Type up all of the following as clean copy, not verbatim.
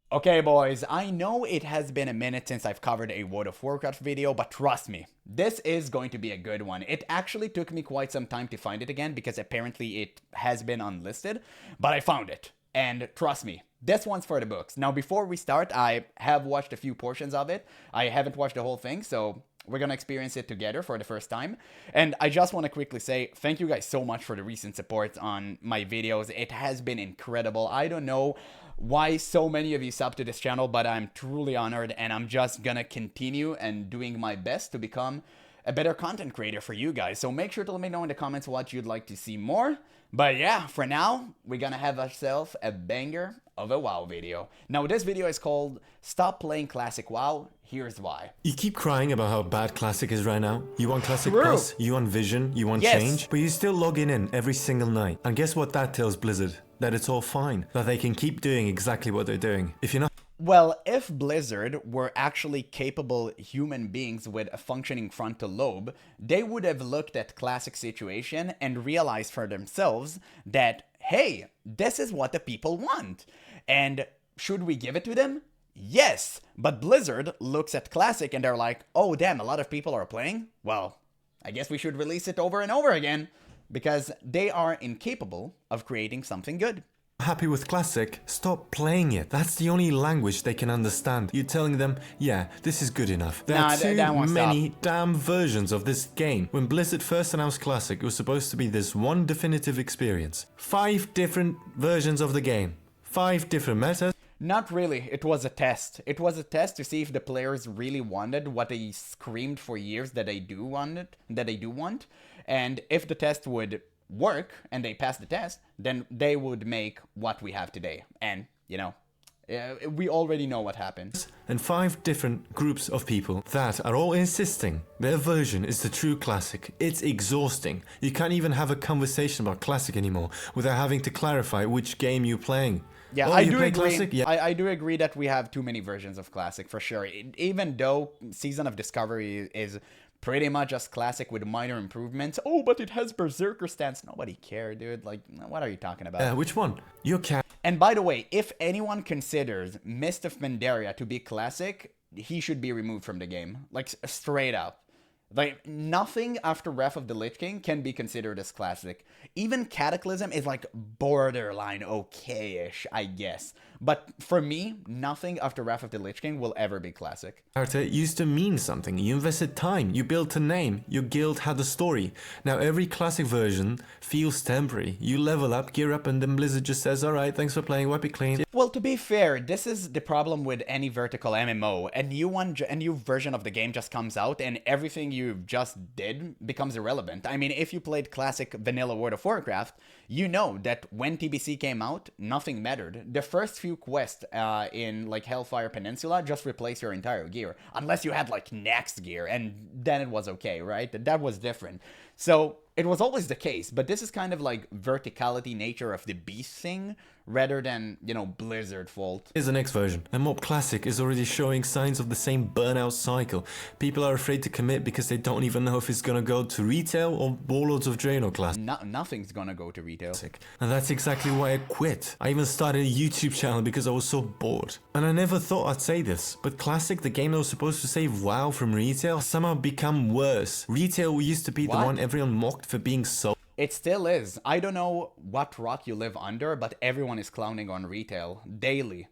Okay, boys, I know it has been a minute since I've covered a World of Warcraft video, but trust me, this is going to be a good one. It actually took me quite some time to find it again because apparently it has been unlisted, but I found it. And trust me, this one's for the books. Now, before we start, I have watched a few portions of it. I haven't watched the whole thing, so we're gonna experience it together for the first time. And I just want to quickly say thank you guys so much for the recent support on my videos. It has been incredible. I don't know why so many of you sub to this channel, but I'm truly honored, and I'm just gonna continue and doing my best to become a better content creator for you guys. So make sure to let me know in the comments what you'd like to see more. But yeah, for now, we're gonna have ourselves a banger of a WoW video. Now, this video is called Stop Playing Classic WoW. Here's why. You keep crying about how bad Classic is right now. You want Classic True. Plus, you want Vision, you want Yes. change, but you're still logging in every single night. And guess what that tells Blizzard? That it's all fine. That they can keep doing exactly what they're doing. If you're not Well, if Blizzard were actually capable human beings with a functioning frontal lobe, they would have looked at Classic situation and realized for themselves that, hey, this is what the people want. And should we give it to them? Yes. But Blizzard looks at Classic and they're like, oh damn, a lot of people are playing? Well, I guess we should release it over and over again, because they are incapable of creating something good. happy with Classic, stop playing it. That's the only language they can understand. You're telling them, yeah, this is good enough. There are too many damn versions of this game. When Blizzard first announced Classic, it was supposed to be this one definitive experience. 5 different versions of the game. 5 different metas. Not really. It was a test. It was a test to see if the players really wanted what they screamed for years that they do want. And if the test would work and they passed the test, then they would make what we have today. And, you know, we already know what happened. And 5 different groups of people that are all insisting their version is the true Classic. It's exhausting. You can't even have a conversation about Classic anymore without having to clarify which game you're playing. Yeah, oh, I you do play agree. Classic? Yeah. I do agree that we have too many versions of Classic for sure. Even though Season of Discovery is pretty much just Classic with minor improvements. Oh, but it has Berserker stance. Nobody cared, dude. Like, what are you talking about? Which one? Your cat. And by the way, if anyone considers Mist of Pandaria to be Classic, he should be removed from the game. Like, straight up. Like, nothing after Wrath of the Lich King can be considered as Classic. Even Cataclysm is like borderline okay-ish, I guess. But for me, nothing after Wrath of the Lich King will ever be Classic. Character used to mean something. You invested time. You built a name. Your guild had a story. Now every Classic version feels temporary. You level up, gear up, and then Blizzard just says, alright, thanks for playing, wipe it clean. Well, to be fair, this is the problem with any vertical MMO. A new version of the game just comes out and everything you just did becomes irrelevant. I mean, if you played classic vanilla World of Warcraft, you know that when TBC came out, nothing mattered. The first few quests in like Hellfire Peninsula just replace your entire gear, unless you had like next gear, and then it was okay, right? That was different. So it was always the case, but this is kind of like verticality nature of the beast thing, rather than, you know, Blizzard fault. Here's the next version. And Mob Classic is already showing signs of the same burnout cycle. People are afraid to commit because they don't even know if it's gonna go to retail or Warlords of Draenor Classic. Nothing's gonna go to retail. And that's exactly why I quit. I even started a YouTube channel because I was so bored. And I never thought I'd say this, but Classic, the game that was supposed to save WoW from retail, somehow become worse. Retail used to be the one everyone mocked for being so. It still is. I don't know what rock you live under, but everyone is clowning on retail daily.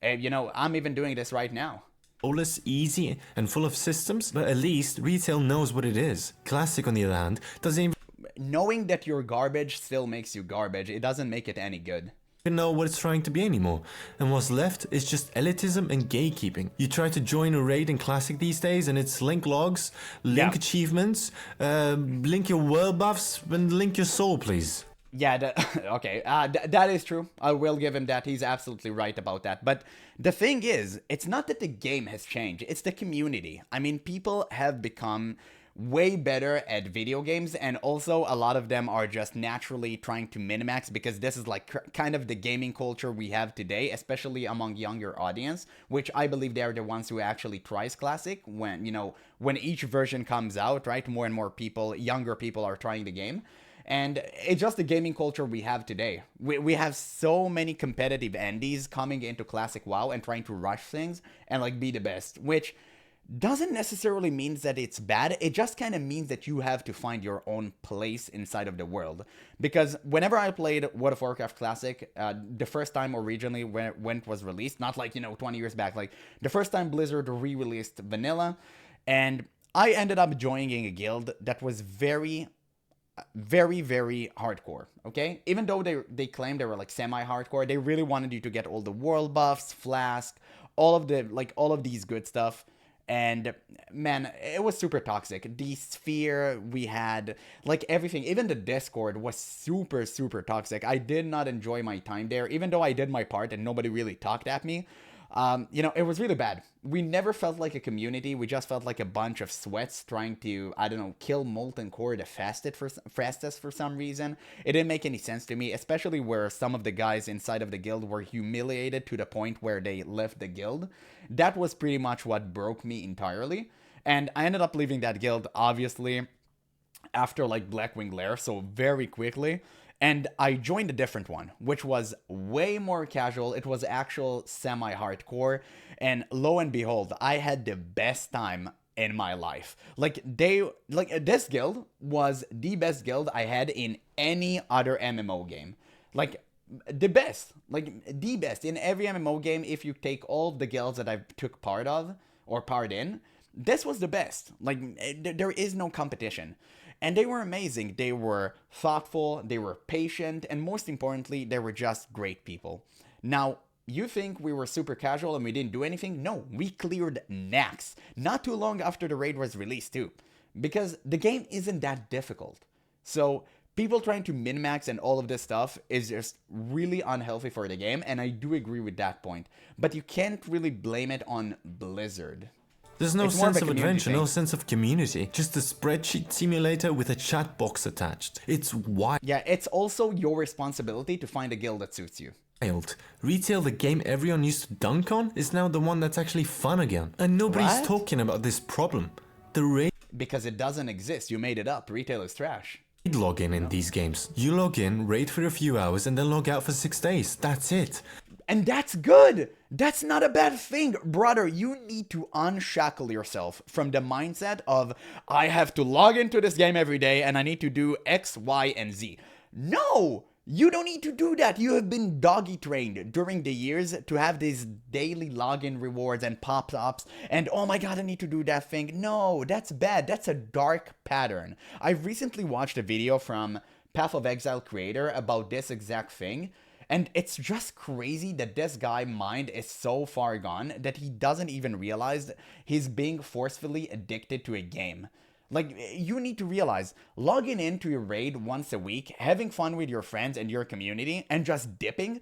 You know, I'm even doing this right now. Soulless, easy, and full of systems, but at least retail knows what it is. Classic, on the other hand, doesn't even knowing that you're garbage still makes you garbage. It doesn't make it any good. Know what it's trying to be anymore, and what's left is just elitism and gatekeeping. You try to join a raid in Classic these days and it's link logs, link achievements, link your world buffs, and link your soul, please. Yeah, okay, that is true. I will give him that. He's absolutely right about that. But the thing is, it's not that the game has changed, it's the community. I mean, people have become way better at video games, and also a lot of them are just naturally trying to min-max because this is like kind of the gaming culture we have today, especially among younger audience, which I believe they are the ones who actually tries Classic when, you know, when each version comes out, right? More and more people, younger people are trying the game. And it's just the gaming culture we have today. We have so many competitive indies coming into classic WoW and trying to rush things and like be the best, which doesn't necessarily mean that it's bad. It just kind of means that you have to find your own place inside of the world. Because whenever I played World of Warcraft Classic, the first time originally when it was released, not like, 20 years back, like the first time Blizzard re-released Vanilla, and I ended up joining a guild that was very, very hardcore, okay? Even though they claimed they were like semi-hardcore, they really wanted you to get all the world buffs, flask, all of these good stuff. And man, it was super toxic. The sphere we had, like everything, even the Discord was super toxic. I did not enjoy my time there, even though I did my part and nobody really talked at me. It was really bad. We never felt like a community. We just felt like a bunch of sweats trying to, I don't know, kill Molten Core the fastest for some reason. It didn't make any sense to me, especially where some of the guys inside of the guild were humiliated to the point where they left the guild. That was pretty much what broke me entirely. And I ended up leaving that guild, obviously, after like Blackwing Lair, so very quickly. And I joined a different one, which was way more casual. It was actual semi-hardcore. And lo and behold, I had the best time in my life. This guild was the best guild I had in any other MMO game. Like, the best. Like, the best. In every MMO game, if you take all of the guilds that I took part of, or part in, this was the best. Like, there is no competition. And they were amazing. They were thoughtful, they were patient, and most importantly, they were just great people. Now, you think we were super casual and we didn't do anything? No, we cleared Nax not too long after the raid was released too. Because the game isn't that difficult. So, people trying to min-max and all of this stuff is just really unhealthy for the game, and I do agree with that point. But you can't really blame it on Blizzard. There's no sense of adventure, no sense of community. Just a spreadsheet simulator with a chat box attached. It's wild. Yeah, it's also your responsibility to find a guild that suits you. Retail, the game everyone used to dunk on, is now the one that's actually fun again. And nobody's talking about this problem. The raid... Because it doesn't exist. You made it up. Retail is trash. Login in these games. You log in, raid for a few hours, and then log out for 6 days. That's it. And that's good. That's not a bad thing. Brother, you need to unshackle yourself from the mindset of, I have to log into this game every day and I need to do X, Y, and Z. No! You don't need to do that. You have been doggy trained during the years to have these daily login rewards and pop-ups and, oh my god, I need to do that thing. No, that's bad. That's a dark pattern. I recently watched a video from Path of Exile creator about this exact thing. And it's just crazy that this guy's mind is so far gone that he doesn't even realize he's being forcefully addicted to a game. Like, you need to realize, logging into your raid once a week, having fun with your friends and your community, and just dipping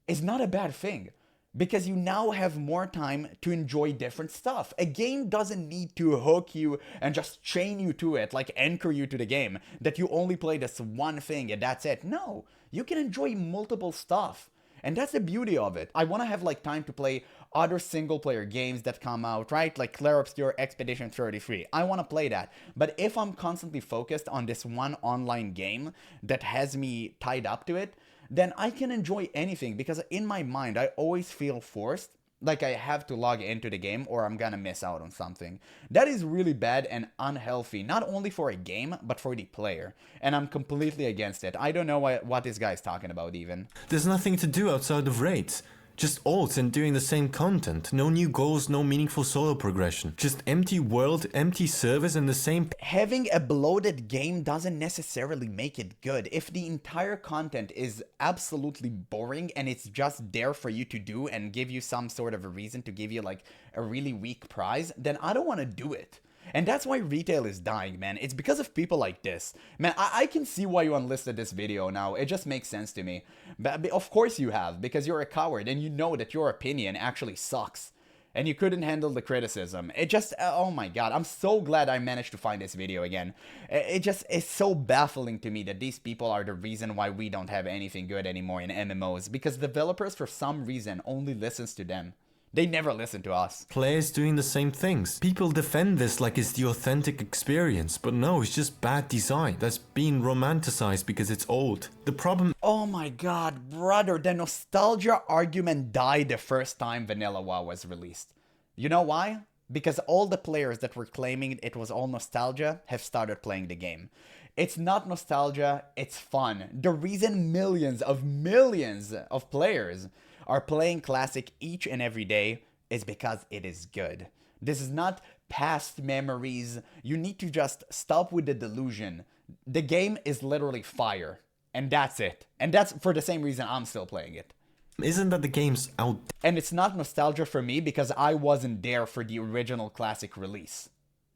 is not a bad thing. Because you now have more time to enjoy different stuff. A game doesn't need to hook you and just chain you to it, like anchor you to the game, that you only play this one thing and that's it. No, you can enjoy multiple stuff. And that's the beauty of it. I want to have like time to play other single player games that come out, right? Like Clair Obscur Expedition 33. I want to play that. But if I'm constantly focused on this one online game that has me tied up to it, then I can enjoy anything, because in my mind, I always feel forced, like I have to log into the game or I'm gonna miss out on something. That is really bad and unhealthy, not only for a game, but for the player. And I'm completely against it. I don't know what this guy's talking about even. There's nothing to do outside of raids. Just alts and doing the same content. No new goals, no meaningful solo progression. Just empty world, empty servers, and the same... Having a bloated game doesn't necessarily make it good. If the entire content is absolutely boring and it's just there for you to do and give you some sort of a reason to give you like a really weak prize, then I don't want to do it. And that's why retail is dying, man. It's because of people like this. Man, I can see why you unlisted this video now. It just makes sense to me. But of course you have, because you're a coward and you know that your opinion actually sucks. And you couldn't handle the criticism. It just, oh my god, I'm so glad I managed to find this video again. It just is so baffling to me that these people are the reason why we don't have anything good anymore in MMOs. Because developers, for some reason, only listens to them. They never listen to us. Players doing the same things. People defend this like it's the authentic experience, but no, it's just bad design that's being romanticized because it's old. The problem... Oh my god, brother, the nostalgia argument died the first time Vanilla WoW was released. You know why? Because all the players that were claiming it was all nostalgia have started playing the game. It's not nostalgia, it's fun. The reason millions of players are playing Classic each and every day is because it is good. This is not past memories. You need to just stop with the delusion. The game is literally fire, and that's it. And that's for the same reason I'm still playing it. Isn't that the game's out? And it's not nostalgia for me because I wasn't there for the original Classic release.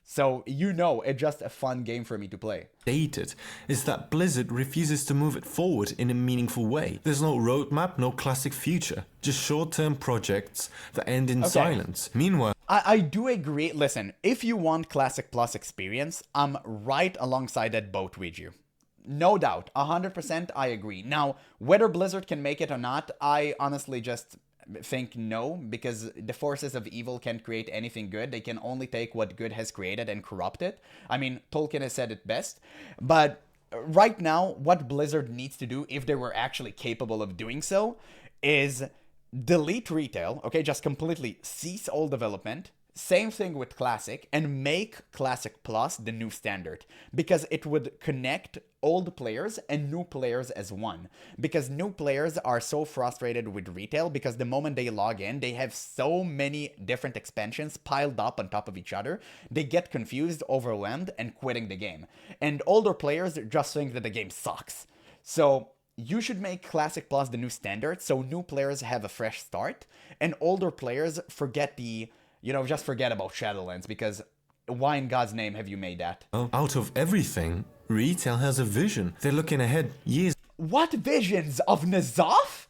So, you know, it's just a fun game for me to play. Dated is that Blizzard refuses to move it forward in a meaningful way. There's no roadmap, no classic future. Just short-term projects that end in silence. Meanwhile... I do agree. Listen, if you want Classic Plus experience, I'm right alongside that boat with you. No doubt. 100% I agree. Now, whether Blizzard can make it or not, I honestly just... think no, because the forces of evil can't create anything good. They can only take what good has created and corrupt it. I mean, Tolkien has said it best. But right now, what Blizzard needs to do, if they were actually capable of doing so, is delete retail, okay? Just completely cease all development. Same thing with Classic, and make Classic Plus the new standard, because it would connect old players and new players as one. Because new players are so frustrated with retail because the moment they log in, they have so many different expansions piled up on top of each other. They get confused, overwhelmed, and quitting the game. And older players just think that the game sucks. So you should make Classic Plus the new standard so new players have a fresh start, and older players forget the... just forget about Shadowlands, because why in God's name have you made that? Out of everything, retail has a vision. They're looking ahead years. What visions? Of N'Zoth?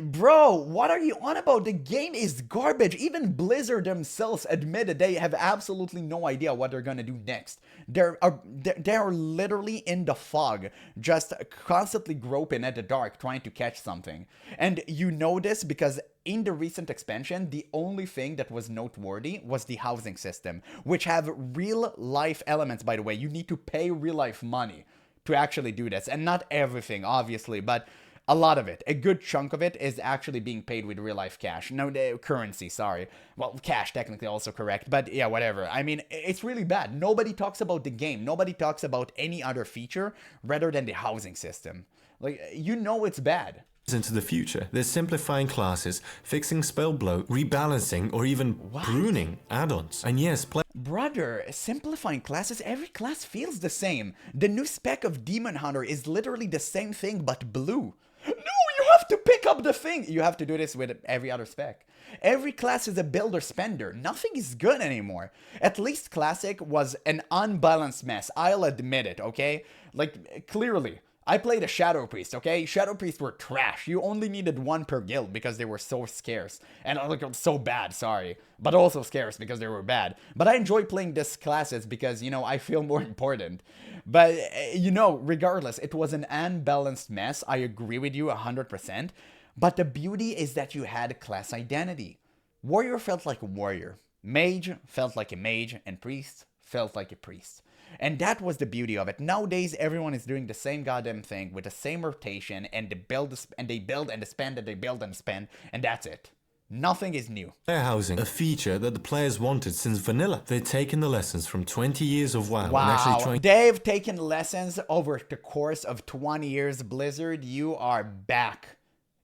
Bro, what are you on about? The game is garbage. Even Blizzard themselves admitted they have absolutely no idea what they're gonna do next. They are literally in the fog, just constantly groping at the dark, trying to catch something. And you know this because in the recent expansion, the only thing that was noteworthy was the housing system, which have real life elements, by the way. You need to pay real life money to actually do this. And not everything, obviously, but a lot of it, a good chunk of it, is actually being paid with real life cash. No, currency, sorry. Well, cash, technically also correct, but yeah, whatever. I mean, it's really bad. Nobody talks about the game. Nobody talks about any other feature rather than the housing system. Like, you know it's bad. Into the future. They're simplifying classes, fixing spell bloat, rebalancing, or even pruning add-ons. And yes, brother, simplifying classes, every class feels the same. The new spec of Demon Hunter is literally the same thing but blue. No, you have to pick up the thing. You have to do this with every other spec. Every class is a builder spender. Nothing is good anymore. At least Classic was an unbalanced mess. I'll admit it, okay? Like, clearly. I played a Shadow Priest, okay? Shadow Priests were trash. You only needed one per guild because they were so scarce. And like, so bad, sorry. But also scarce because they were bad. But I enjoy playing these classes because, I feel more important. But, regardless, it was an unbalanced mess. I agree with you 100%. But the beauty is that you had class identity. Warrior felt like a warrior. Mage felt like a mage. And priest felt like a priest. And that was the beauty of it. Nowadays, everyone is doing the same goddamn thing with the same rotation, and they build and they build and spend, and they build and spend, and that's it. Nothing is new. Player housing, a feature that the players wanted since vanilla. They've taken the lessons from 20 years of WoW. Wow, and actually trying... They've taken lessons over the course of 20 years. Blizzard, you are back.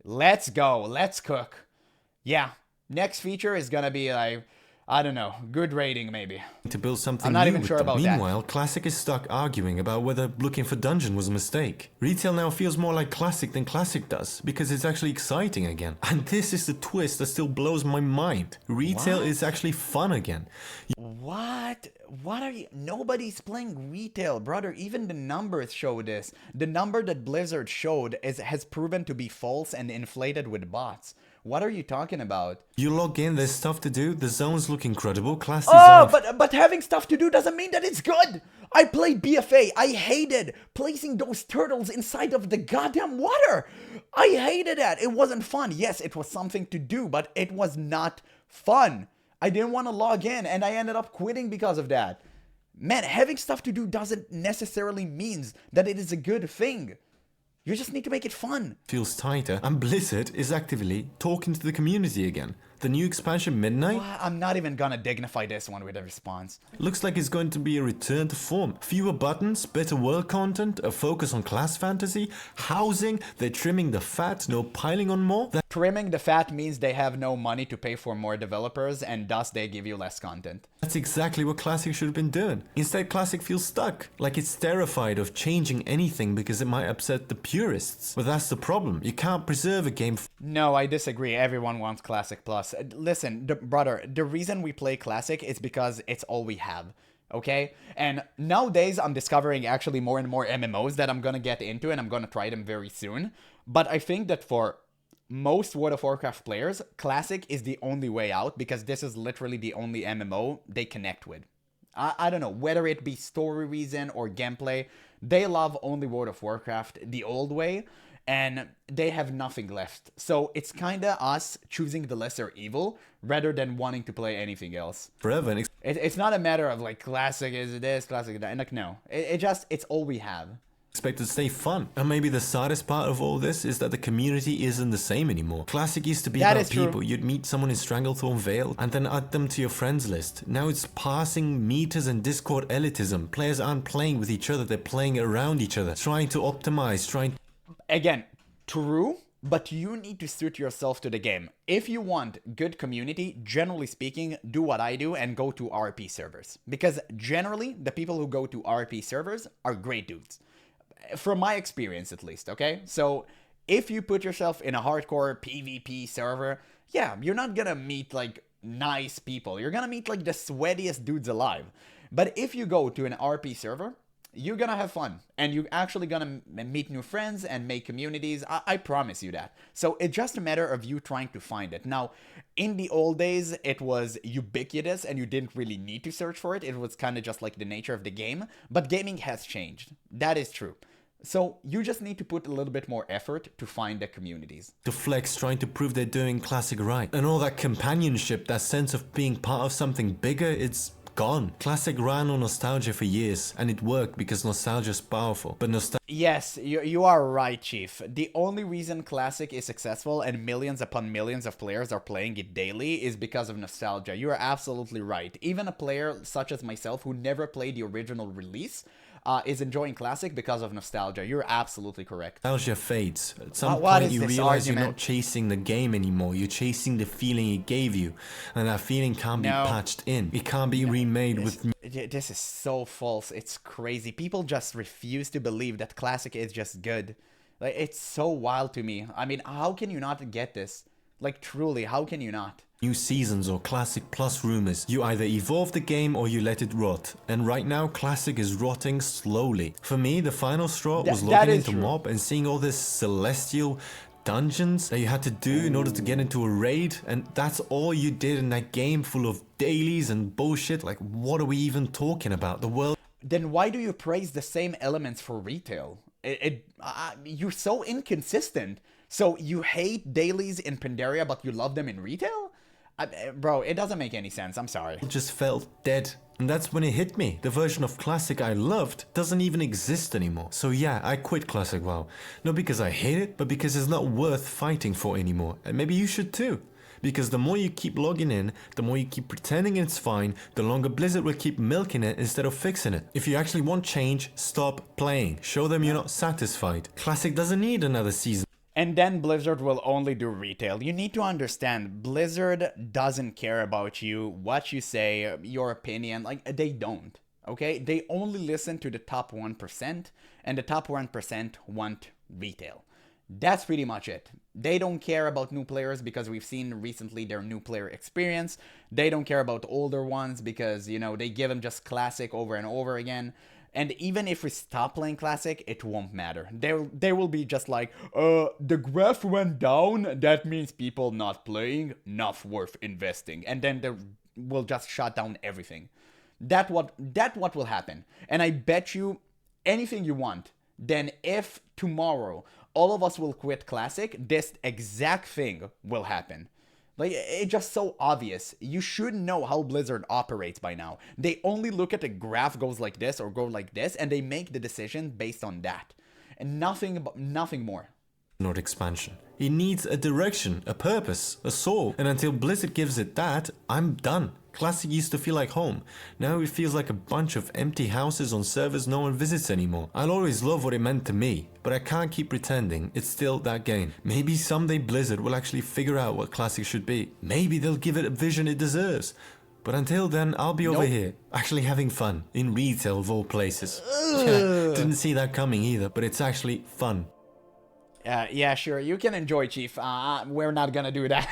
Let's go. Let's cook. Yeah, next feature is gonna be like... I don't know, good rating maybe. To build something I'm not new even with sure them. about that. Meanwhile, Classic is stuck arguing about whether looking for dungeon was a mistake. Retail now feels more like Classic than Classic does, because it's actually exciting again. And this is the twist that still blows my mind. Retail is actually fun again. What? What are you? Nobody's playing retail, brother. Even the numbers show this. The number that Blizzard showed has proven to be false and inflated with bots. What are you talking about? You log in, there's stuff to do, the zones look incredible, class design... Oh, but having stuff to do doesn't mean that it's good! I played BFA, I hated placing those turtles inside of the goddamn water! I hated that, it wasn't fun. Yes, it was something to do, but it was not fun. I didn't want to log in, and I ended up quitting because of that. Man, having stuff to do doesn't necessarily mean that it is a good thing. You just need to make it fun. Feels tighter, and Blizzard is actively talking to the community again. The new expansion Midnight? Well, I'm not even gonna dignify this one with a response. Looks like it's going to be a return to form. Fewer buttons, better world content, a focus on class fantasy, housing, they're trimming the fat, no piling on more. Trimming the fat means they have no money to pay for more developers, and thus they give you less content. That's exactly what Classic should have been doing. Instead, Classic feels stuck, like it's terrified of changing anything because it might upset the purists. But that's the problem, you can't preserve a game. No, I disagree. Everyone wants Classic Plus. Listen, brother, the reason we play Classic is because it's all we have. Okay? And nowadays, I'm discovering actually more and more MMOs that I'm gonna get into, and I'm gonna try them very soon. But I think that for most World of Warcraft players, Classic is the only way out, because this is literally the only MMO they connect with. I don't know, whether it be story reason or gameplay, they love only World of Warcraft the old way, and they have nothing left. So it's kinda us choosing the lesser evil rather than wanting to play anything else. Forever. It's not a matter of like Classic is this, Classic is that. Like, no, it's all we have. Expect it to stay fun. And maybe the saddest part of all this is that the community isn't the same anymore. Classic used to be about people. You'd meet someone in Stranglethorn Vale and then add them to your friends list. Now it's passing meters and Discord elitism. Players aren't playing with each other, they're playing around each other, trying to optimize, Again, true, but you need to suit yourself to the game. If you want good community, generally speaking, do what I do and go to RP servers. Because generally, the people who go to RP servers are great dudes. From my experience, at least, okay? So, if you put yourself in a hardcore PvP server, yeah, you're not gonna meet, like, nice people. You're gonna meet, like, the sweatiest dudes alive. But if you go to an RP server, you're gonna have fun. And you're actually gonna meet new friends and make communities. I promise you that. So, it's just a matter of you trying to find it. Now, in the old days, it was ubiquitous and you didn't really need to search for it. It was kind of just like the nature of the game. But gaming has changed. That is true. So you just need to put a little bit more effort to find the communities. To flex, trying to prove they're doing Classic right. And all that companionship, that sense of being part of something bigger, it's gone. Classic ran on nostalgia for years, and it worked because nostalgia is powerful. But yes, you are right, Chief. The only reason Classic is successful and millions upon millions of players are playing it daily is because of nostalgia. You are absolutely right. Even a player such as myself who never played the original release is enjoying Classic because of nostalgia. You're absolutely correct. Nostalgia fades. At some point you realize you're not chasing the game anymore. You're chasing the feeling it gave you. And that feeling can't be patched in. It can't be remade with... This is so false. It's crazy. People just refuse to believe that Classic is just good. Like, it's so wild to me. I mean, how can you not get this? Like, truly, how can you not? New seasons or Classic Plus rumors. You either evolve the game or you let it rot. And right now, Classic is rotting slowly. For me, the final straw was logging into Mob and seeing all this celestial dungeons that you had to do in order to get into a raid. And that's all you did in that game full of dailies and bullshit. Like, what are we even talking about? The world... Then why do you praise the same elements for retail? You're so inconsistent. So you hate dailies in Pandaria, but you love them in retail? Bro, it doesn't make any sense. I'm sorry. It just felt dead. And that's when it hit me. The version of Classic I loved doesn't even exist anymore. So yeah, I quit Classic WoW. Not because I hate it, but because it's not worth fighting for anymore. And maybe you should too. Because the more you keep logging in, the more you keep pretending it's fine, the longer Blizzard will keep milking it instead of fixing it. If you actually want change, stop playing. Show them you're not satisfied. Classic doesn't need another season. And then Blizzard will only do retail. You need to understand, Blizzard doesn't care about you, what you say, your opinion. Like, they don't, okay? They only listen to the top 1%, and the top 1% want retail. That's pretty much it. They don't care about new players because we've seen recently their new player experience. They don't care about older ones because, you know, they give them just Classic over and over again. And even if we stop playing Classic, it won't matter. They will be just like, the graph went down, that means people not playing, not worth investing. And then they will just shut down everything. That what will happen. And I bet you anything you want, then if tomorrow all of us will quit Classic, this exact thing will happen. Like, it's just so obvious. You should know how Blizzard operates by now. They only look at the graph goes like this or go like this, and they make the decision based on that. And nothing more. Not expansion. It needs a direction, a purpose, a soul. And until Blizzard gives it that, I'm done. Classic used to feel like home. Now it feels like a bunch of empty houses on servers no one visits anymore. I'll always love what it meant to me, but I can't keep pretending it's still that game. Maybe someday Blizzard will actually figure out what Classic should be. Maybe they'll give it a vision it deserves. But until then, I'll be over here, actually having fun, in retail of all places. Yeah, didn't see that coming either, but it's actually fun. Yeah, sure, you can enjoy, Chief. We're not gonna do that.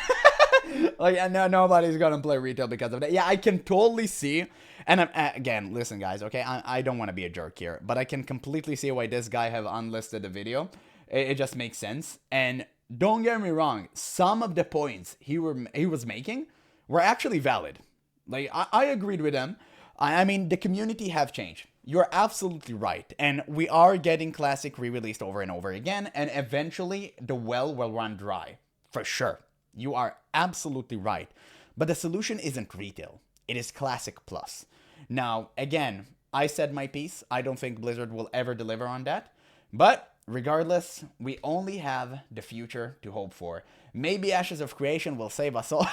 Like, no, nobody's gonna play retail because of that. Yeah, I can totally see. And again, listen, guys, okay? I don't want to be a jerk here, but I can completely see why this guy have unlisted the video. It just makes sense. And don't get me wrong, some of the points he was making were actually valid. Like, I agreed with them. I mean, the community have changed. You're absolutely right. And we are getting Classic re-released over and over again. And eventually, the well will run dry. For sure. You are absolutely right. But the solution isn't retail. It is Classic Plus. Now, again, I said my piece. I don't think Blizzard will ever deliver on that. But regardless, we only have the future to hope for. Maybe Ashes of Creation will save us all.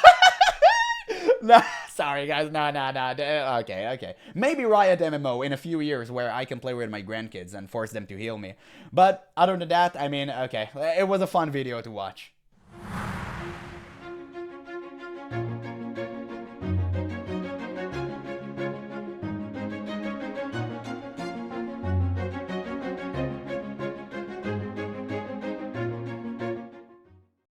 No, sorry guys, no. Okay. Maybe Riot MMO in a few years where I can play with my grandkids and force them to heal me. But other than that, I mean, okay, it was a fun video to watch.